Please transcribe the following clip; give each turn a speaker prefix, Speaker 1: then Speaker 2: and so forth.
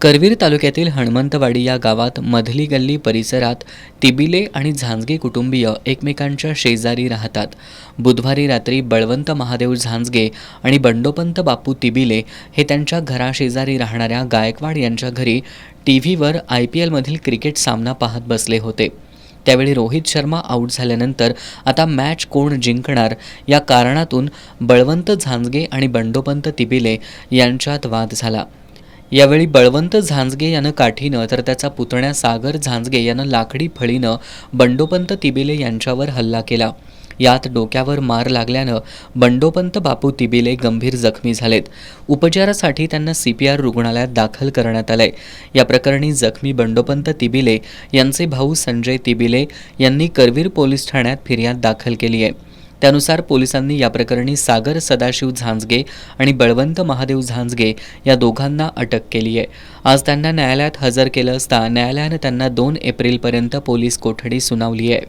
Speaker 1: करवीर तालुक्यातील हणमंतवाडी या गावात मधली गल्ली परिसरात तिबिले आणि झांजगे कुटुंबीय एकमेकांच्या शेजारी राहतात. बुधवारी रात्री बळवंत महादेव झांजगे आणि बंडोपंत बापू तिबिले हे त्यांच्या घराशेजारी राहणाऱ्या गायकवाड यांच्या घरी टीव्हीवर IPLमधील क्रिकेट सामना पाहत बसले होते. त्यावेळी रोहित शर्मा आऊट झाल्यानंतर आता मॅच कोण जिंकणार या कारणातून बळवंत झांजगे आणि बंडोपंत तिबिले यांच्यात वाद झाला. यावेळी बळवंत झांजगे यानं काठीनं तर त्याचा पुतण्या सागर झांजगे यानं लाकडी फळीनं बंडोपंत तिबिले यांच्यावर हल्ला केला. यात डोक्यावर मार लागल्यानं बंडोपंत बापू तिबिले गंभीर जखमी झालेत. उपचारासाठी त्यांना CPR रुग्णालयात दाखल करण्यात आलंय. या प्रकरणी जखमी बंडोपंत तिबिले यांचे भाऊ संजय तिबिले यांनी करवीर पोलीस ठाण्यात फिर्याद दाखल केली आहे. त्यानुसार पोलिसांनी या प्रकरणी सागर सदाशिव झांजगे आणि बळवंत महादेव झांजगे या दोघांना अटक केली आहे. आज त्यांना न्यायालयात हजर केलं असता न्यायालयानं त्यांना 2 एप्रिलपर्यंत पोलीस कोठडी सुनावली आहे.